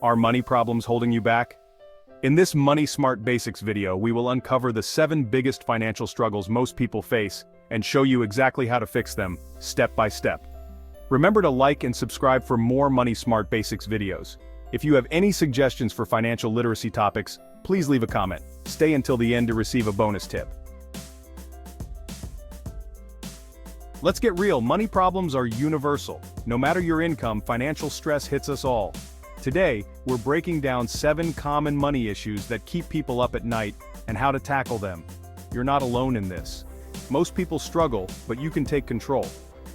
Are money problems holding you back? In this Money Smart Basics video, we will uncover the 7 biggest financial struggles most people face and show you exactly how to fix them, step by step. Remember to like and subscribe for more Money Smart Basics videos. If you have any suggestions for financial literacy topics, please leave a comment. Stay until the end to receive a bonus tip. Let's get real, money problems are universal. No matter your income, financial stress hits us all. Today, we're breaking down 7 common money issues that keep people up at night and how to tackle them. You're not alone in this. Most people struggle, but you can take control.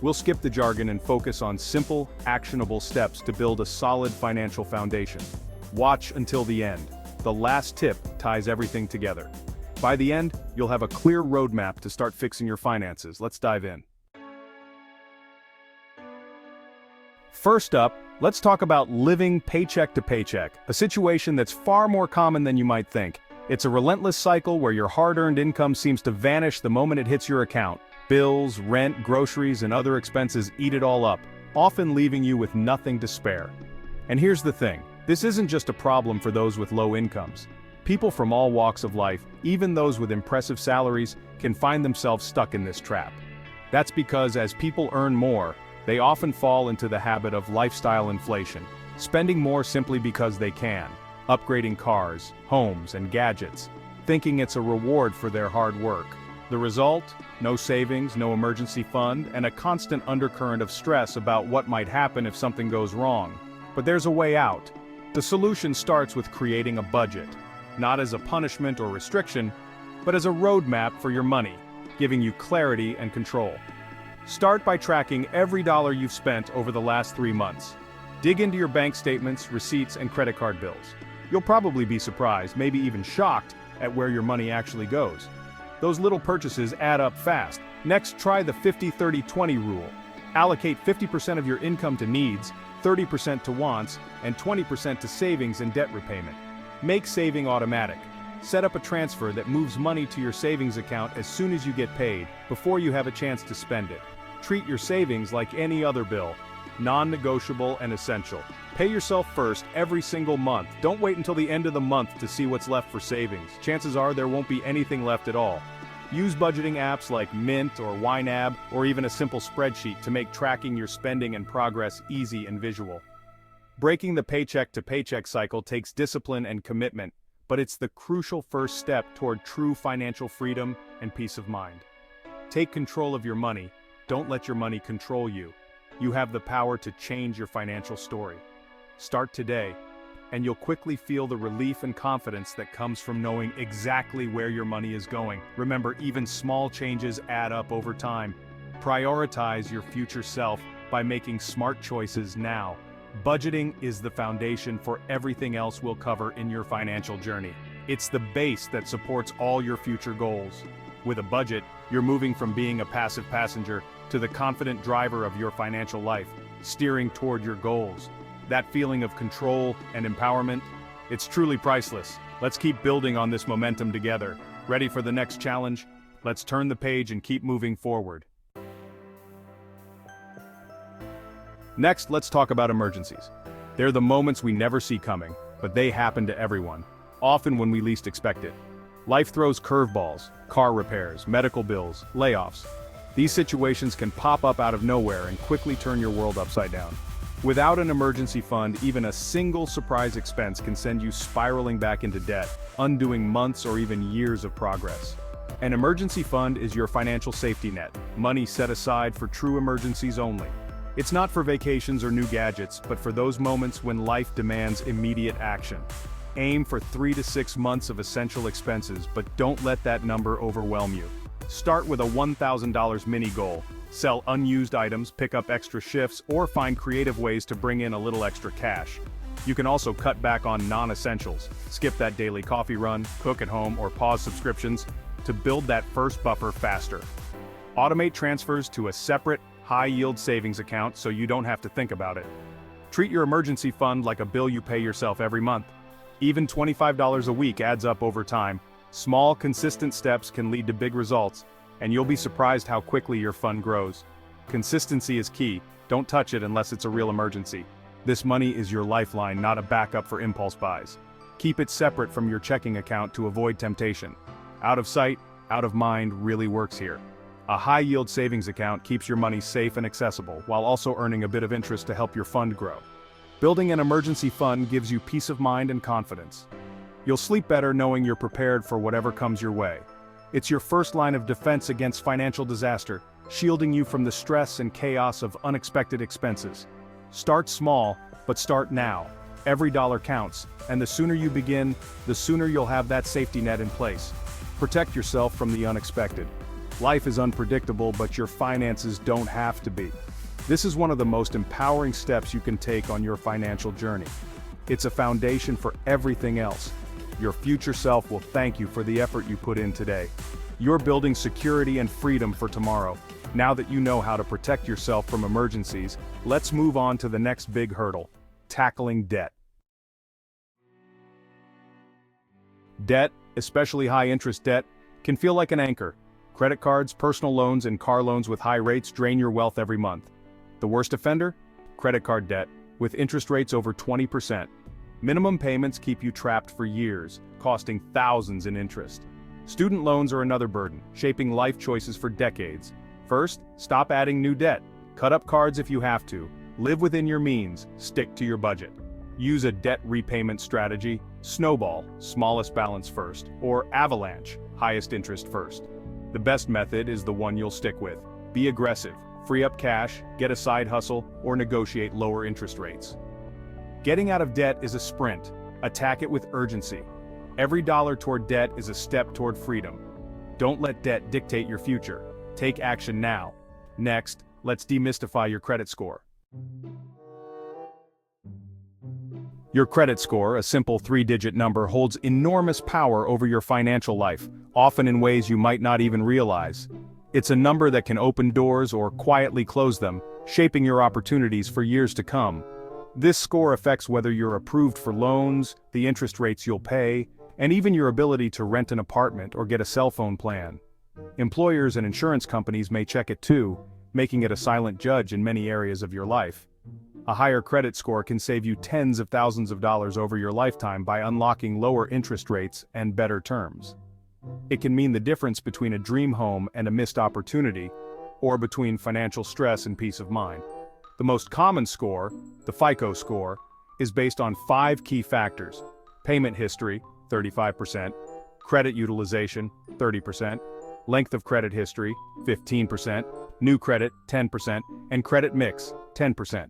We'll skip the jargon and focus on simple, actionable steps to build a solid financial foundation. Watch until the end. The last tip ties everything together. By the end, you'll have a clear roadmap to start fixing your finances. Let's dive in. First up, let's talk about living paycheck to paycheck, a situation that's far more common than you might think. It's a relentless cycle where your hard-earned income seems to vanish the moment it hits your account. Bills, rent, groceries, and other expenses eat it all up, often leaving you with nothing to spare. And here's the thing, this isn't just a problem for those with low incomes. People from all walks of life, even those with impressive salaries, can find themselves stuck in this trap. That's because as people earn more, they often fall into the habit of lifestyle inflation, spending more simply because they can, upgrading cars, homes, and gadgets, thinking it's a reward for their hard work. The result? No savings, no emergency fund, and a constant undercurrent of stress about what might happen if something goes wrong. But there's a way out. The solution starts with creating a budget, not as a punishment or restriction, but as a roadmap for your money, giving you clarity and control. Start by tracking every dollar you've spent over the last 3 months. Dig into your bank statements, receipts, and credit card bills. You'll probably be surprised, maybe even shocked, at where your money actually goes. Those little purchases add up fast. Next, try the 50-30-20 rule. Allocate 50% of your income to needs, 30% to wants, and 20% to savings and debt repayment. Make saving automatic. Set up a transfer that moves money to your savings account as soon as you get paid, before you have a chance to spend it. Treat your savings like any other bill, non-negotiable and essential. Pay yourself first every single month. Don't wait until the end of the month to see what's left for savings. Chances are there won't be anything left at all. Use budgeting apps like Mint or YNAB, or even a simple spreadsheet to make tracking your spending and progress easy and visual. Breaking the paycheck to paycheck cycle takes discipline and commitment, but it's the crucial first step toward true financial freedom and peace of mind. Take control of your money. Don't let your money control you. You have the power to change your financial story. Start today, and you'll quickly feel the relief and confidence that comes from knowing exactly where your money is going. Remember, even small changes add up over time. Prioritize your future self by making smart choices now. Budgeting is the foundation for everything else we'll cover in your financial journey. It's the base that supports all your future goals. With a budget, you're moving from being a passive passenger to the confident driver of your financial life, steering toward your goals. That feeling of control and empowerment, it's truly priceless. Let's keep building on this momentum together. Ready for the next challenge? Let's turn the page and keep moving forward. Next, let's talk about emergencies. They're the moments we never see coming, but they happen to everyone, often when we least expect it. Life throws curveballs, car repairs, medical bills, layoffs. These situations can pop up out of nowhere and quickly turn your world upside down. Without an emergency fund, even a single surprise expense can send you spiraling back into debt, undoing months or even years of progress. An emergency fund is your financial safety net, money set aside for true emergencies only. It's not for vacations or new gadgets, but for those moments when life demands immediate action. Aim for 3 to 6 months of essential expenses, but don't let that number overwhelm you. Start with a $1,000 mini goal. Sell unused items, pick up extra shifts, or find creative ways to bring in a little extra cash. You can also cut back on non-essentials. Skip that daily coffee run, cook at home, or pause subscriptions to build that first buffer faster. Automate transfers to a separate, high-yield savings account so you don't have to think about it. Treat your emergency fund like a bill you pay yourself every month. Even $25 a week adds up over time. Small, consistent steps can lead to big results, and you'll be surprised how quickly your fund grows. Consistency is key. Don't touch it unless it's a real emergency. This money is your lifeline, not a backup for impulse buys. Keep it separate from your checking account to avoid temptation. Out of sight, out of mind really works here. A high-yield savings account keeps your money safe and accessible, while also earning a bit of interest to help your fund grow. Building an emergency fund gives you peace of mind and confidence. You'll sleep better knowing you're prepared for whatever comes your way. It's your first line of defense against financial disaster, shielding you from the stress and chaos of unexpected expenses. Start small, but start now. Every dollar counts, and the sooner you begin, the sooner you'll have that safety net in place. Protect yourself from the unexpected. Life is unpredictable, but your finances don't have to be. This is one of the most empowering steps you can take on your financial journey. It's a foundation for everything else. Your future self will thank you for the effort you put in today. You're building security and freedom for tomorrow. Now that you know how to protect yourself from emergencies, let's move on to the next big hurdle: tackling debt. Debt, especially high-interest debt, can feel like an anchor. Credit cards, personal loans, and car loans with high rates drain your wealth every month. The worst offender? Credit card debt, with interest rates over 20%. Minimum payments keep you trapped for years, costing thousands in interest. Student loans are another burden, shaping life choices for decades. First, stop adding new debt. Cut up cards if you have to. Live within your means. Stick to your budget. Use a debt repayment strategy: snowball, smallest balance first, or avalanche, highest interest first. The best method is the one you'll stick with. Be aggressive. Free up cash, get a side hustle, or negotiate lower interest rates. Getting out of debt is a sprint. Attack it with urgency. Every dollar toward debt is a step toward freedom. Don't let debt dictate your future. Take action now. Next, let's demystify your credit score. Your credit score, a simple 3-digit number, holds enormous power over your financial life, often in ways you might not even realize. It's a number that can open doors or quietly close them, shaping your opportunities for years to come. This score affects whether you're approved for loans, the interest rates you'll pay, and even your ability to rent an apartment or get a cell phone plan. Employers and insurance companies may check it too, making it a silent judge in many areas of your life. A higher credit score can save you tens of thousands of dollars over your lifetime by unlocking lower interest rates and better terms. It can mean the difference between a dream home and a missed opportunity, or between financial stress and peace of mind. The most common score, the FICO score, is based on 5 key factors: payment history, 35%, credit utilization, 30%, length of credit history, 15%, new credit, 10%, and credit mix, 10%.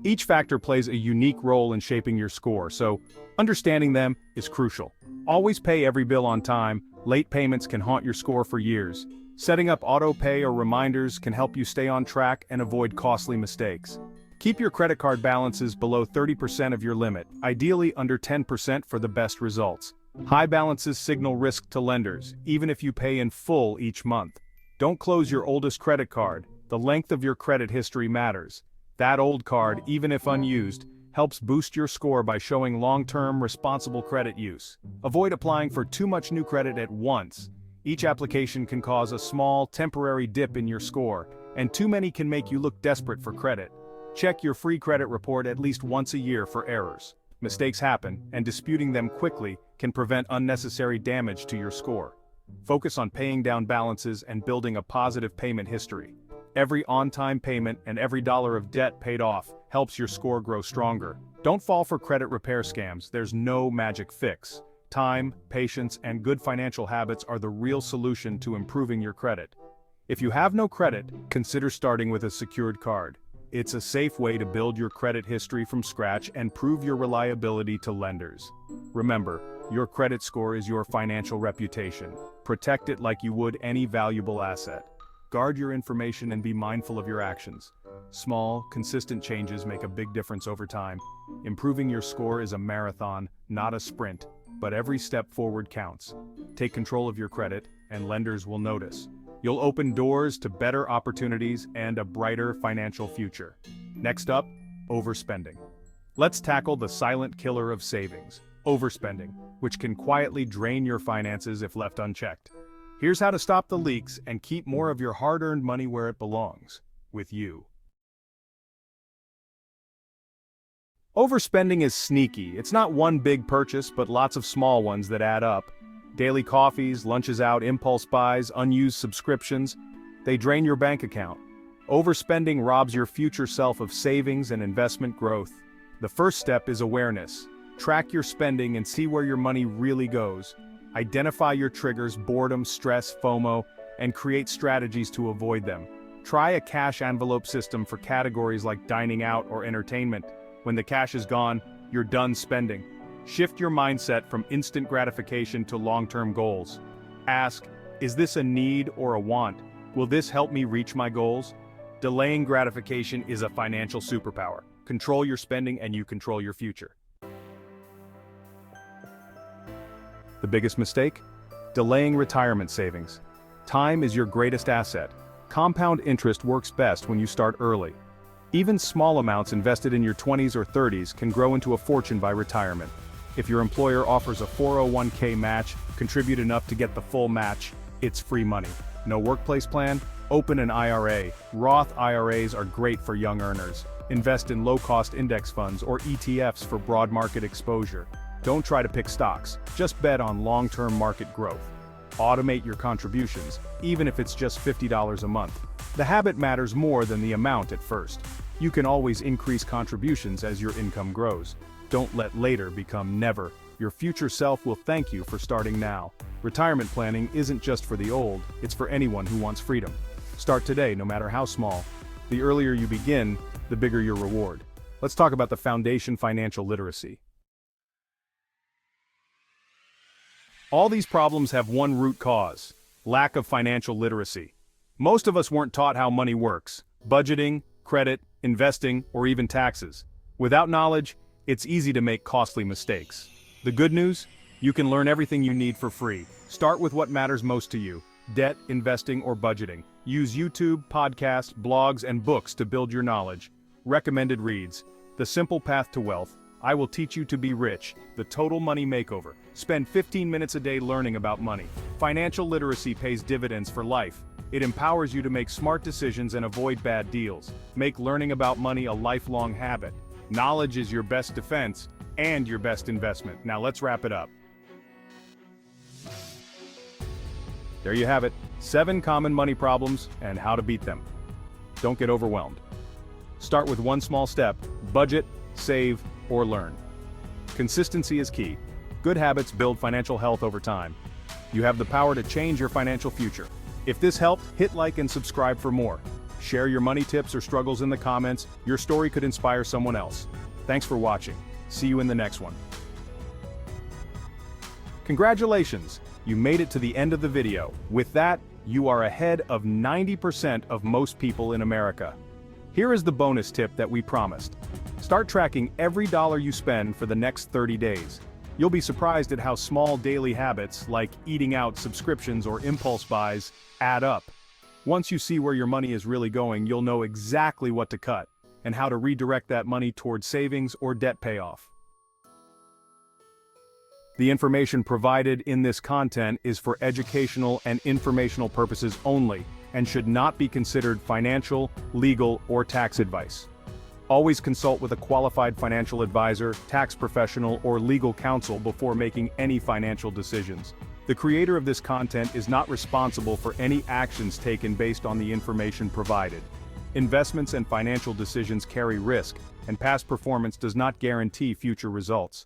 Each factor plays a unique role in shaping your score, so understanding them is crucial. Always pay every bill on time. Late payments can haunt your score for years. Setting up auto pay or reminders can help you stay on track and avoid costly mistakes. Keep your credit card balances below 30% of your limit, ideally under 10% for the best results. High balances signal risk to lenders, even if you pay in full each month. Don't close your oldest credit card. The length of your credit history matters. That old card, even if unused, helps boost your score by showing long-term, responsible credit use. Avoid applying for too much new credit at once. Each application can cause a small, temporary dip in your score, and too many can make you look desperate for credit. Check your free credit report at least once a year for errors. Mistakes happen, and disputing them quickly can prevent unnecessary damage to your score. Focus on paying down balances and building a positive payment history. Every on-time payment and every dollar of debt paid off helps your score grow stronger. Don't fall for credit repair scams. There's no magic fix. Time, patience, and good financial habits are the real solution to improving your credit. If you have no credit, consider starting with a secured card. It's a safe way to build your credit history from scratch and prove your reliability to lenders. Remember, your credit score is your financial reputation. Protect it like you would any valuable asset. Guard your information and be mindful of your actions. Small, consistent changes make a big difference over time. Improving your score is a marathon, not a sprint, but every step forward counts. Take control of your credit, and lenders will notice. You'll open doors to better opportunities and a brighter financial future. Next up, overspending. Let's tackle the silent killer of savings, overspending, which can quietly drain your finances if left unchecked. Here's how to stop the leaks and keep more of your hard-earned money where it belongs, with you. Overspending is sneaky. It's not one big purchase, but lots of small ones that add up. Daily coffees, lunches out, impulse buys, unused subscriptions. They drain your bank account. Overspending robs your future self of savings and investment growth. The first step is awareness. Track your spending and see where your money really goes. Identify your triggers, boredom, stress, FOMO, and create strategies to avoid them. Try a cash envelope system for categories like dining out or entertainment. When the cash is gone, you're done spending. Shift your mindset from instant gratification to long-term goals. Ask, is this a need or a want? Will this help me reach my goals? Delaying gratification is a financial superpower. Control your spending and you control your future. The biggest mistake? Delaying retirement savings. Time is your greatest asset. Compound interest works best when you start early. Even small amounts invested in your 20s or 30s can grow into a fortune by retirement. If your employer offers a 401k match, contribute enough to get the full match, it's free money. No workplace plan? Open an IRA. Roth IRAs are great for young earners. Invest in low-cost index funds or ETFs for broad market exposure. Don't try to pick stocks, just bet on long-term market growth. Automate your contributions, even if it's just $50 a month. The habit matters more than the amount at first. You can always increase contributions as your income grows. Don't let later become never. Your future self will thank you for starting now. Retirement planning isn't just for the old, it's for anyone who wants freedom. Start today, no matter how small. The earlier you begin, the bigger your reward. Let's talk about the foundation financial literacy. All these problems have one root cause: lack of financial literacy. Most of us weren't taught how money works: budgeting, credit, investing, or even taxes. Without knowledge, it's easy to make costly mistakes. The good news? You can learn everything you need for free. Start with what matters most to you: debt, investing, or budgeting. Use YouTube, podcasts, blogs, and books to build your knowledge. Recommended reads: The Simple Path to Wealth, I Will Teach You to Be Rich, The Total Money Makeover. Spend 15 minutes a day learning about money. Financial literacy pays dividends for life. It empowers you to make smart decisions and avoid bad deals. Make learning about money a lifelong habit. Knowledge is your best defense and your best investment. Now let's wrap it up. There you have it, 7 common money problems and how to beat them. Don't get overwhelmed. Start with one small step: budget, save, or learn. Consistency is key. Good habits build financial health over time. You have the power to change your financial future. If this helped, hit like and subscribe for more. Share your money tips or struggles in the comments. Your story could inspire someone else. Thanks for watching. See you in the next one. Congratulations! You made it to the end of the video. With that, you are ahead of 90% of most people in America. Here is the bonus tip that we promised. Start tracking every dollar you spend for the next 30 days. You'll be surprised at how small daily habits, like eating out, subscriptions, or impulse buys, add up. Once you see where your money is really going, you'll know exactly what to cut and how to redirect that money toward savings or debt payoff. The information provided in this content is for educational and informational purposes only and should not be considered financial, legal, or tax advice. Always consult with a qualified financial advisor, tax professional, or legal counsel before making any financial decisions. The creator of this content is not responsible for any actions taken based on the information provided. Investments and financial decisions carry risk, and past performance does not guarantee future results.